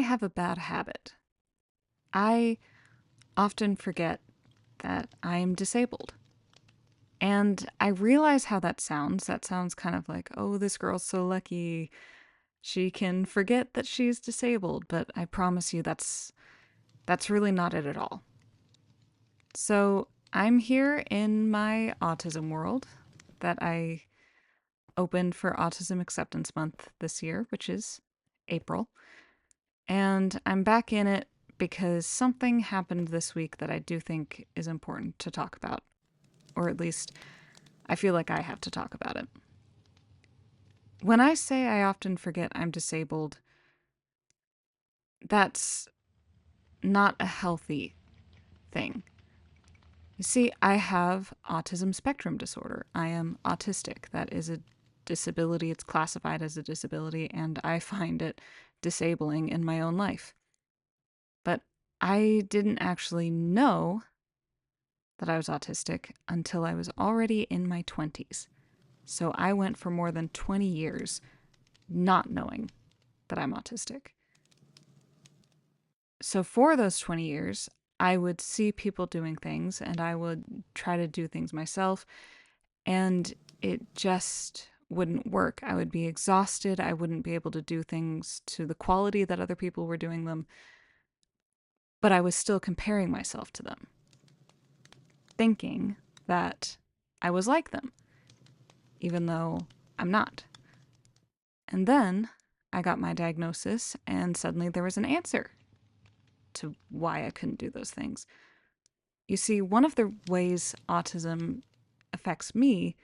have a bad habit. I often forget that I am disabled. And I realize how that sounds. That sounds kind of like, oh, this girl's so lucky. She can forget that she's disabled. But I promise you that's really not it at all. So I'm here in my autism world that I opened for Autism Acceptance Month this year, which is April. And I'm back in it because something happened this week that I do think is important to talk about. Or at least I feel like I have to talk about it. When I say I often forget I'm disabled, that's not a healthy thing. You see, I have autism spectrum disorder. I am autistic. That is a disability. It's classified as a disability, and I find it disabling in my own life. But I didn't actually know that I was autistic until I was already in my 20s. So I went for more than 20 years not knowing that I'm autistic. So for those 20 years, I would see people doing things and I would try to do things myself, and it just wouldn't work. I would be exhausted. I wouldn't be able to do things to the quality that other people were doing them, but I was still comparing myself to them, thinking that I was like them, even though I'm not. And then I got my diagnosis, and suddenly there was an answer to why I couldn't do those things. You see, one of the ways autism affects me,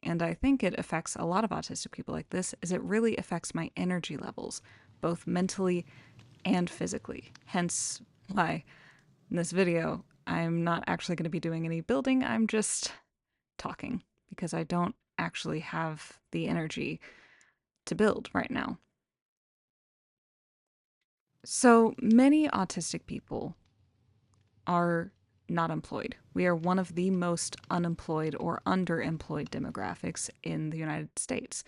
and I think it affects a lot of autistic people like this, is it really affects my energy levels, both mentally and physically. Hence why in this video, I'm not actually going to be doing any building, I'm just talking, because I don't actually have the energy to build right now. So many autistic people are not employed. We are one of the most unemployed or underemployed demographics in the United States.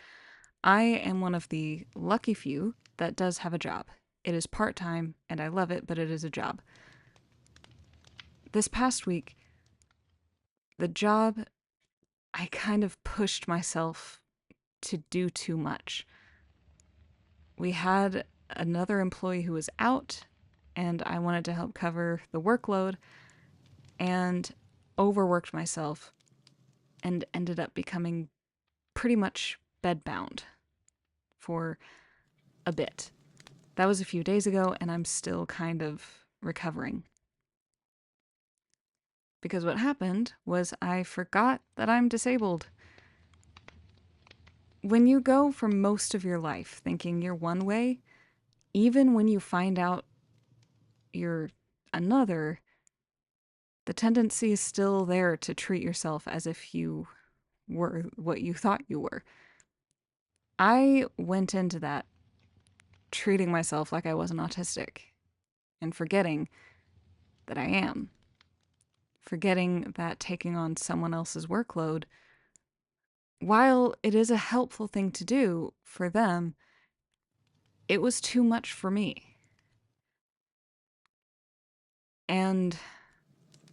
I am one of the lucky few that does have a job. It is part time and I love it, but it is a job. This past week, the job, I kind of pushed myself to do too much. We had another employee who was out, and I wanted to help cover the workload, and overworked myself and ended up becoming pretty much bedbound for a bit. That was a few days ago, and I'm still kind of recovering. Because what happened was I forgot that I'm disabled. When you go for most of your life thinking you're one way, even when you find out you're another, the tendency is still there to treat yourself as if you were what you thought you were. I went into that treating myself like I wasn't autistic and forgetting that I am. Forgetting that taking on someone else's workload, while it is a helpful thing to do for them, it was too much for me. And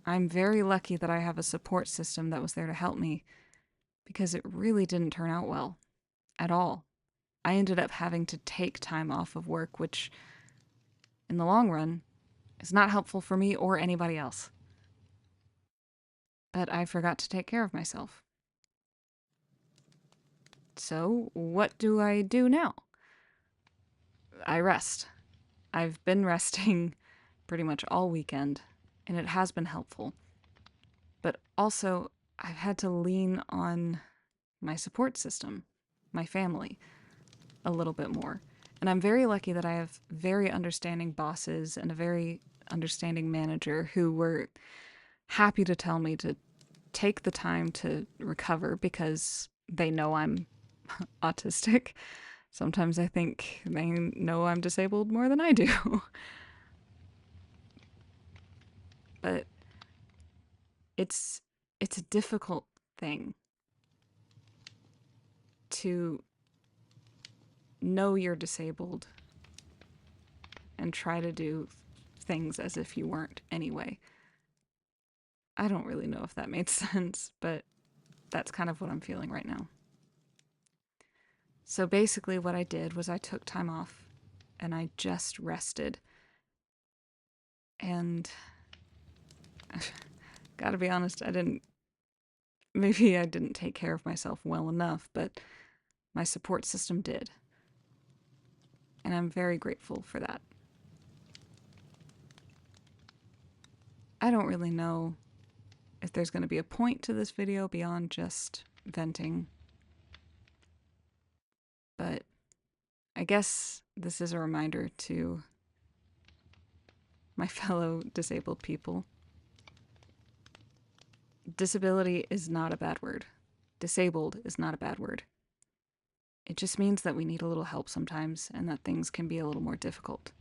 I'm very lucky that I have a support system that was there to help me, because it really didn't turn out well at all. I ended up having to take time off of work, which in the long run is not helpful for me or anybody else. But I forgot to take care of myself. So, what do I do now? I rest. I've been resting pretty much all weekend, and it has been helpful. But also, I've had to lean on my support system, my family, a little bit more. And I'm very lucky that I have very understanding bosses and a very understanding manager who were happy to tell me to take the time to recover because they know I'm autistic. Sometimes I think they know I'm disabled more than I do. But it's it's a difficult thing to know you're disabled and try to do things as if you weren't anyway. I don't really know if that made sense, but that's kind of what I'm feeling right now. So basically, what I did was I took time off and I just rested. And gotta be honest, maybe I didn't take care of myself well enough, but my support system did. And I'm very grateful for that. I don't really know if there's going to be a point to this video beyond just venting, but I guess this is a reminder to my fellow disabled people. Disability is not a bad word. Disabled is not a bad word. It just means that we need a little help sometimes and that things can be a little more difficult.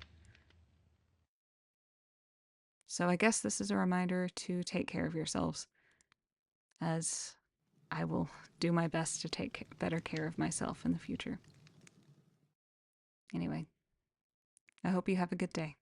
So I guess this is a reminder to take care of yourselves, as I will do my best to take better care of myself in the future. Anyway, I hope you have a good day.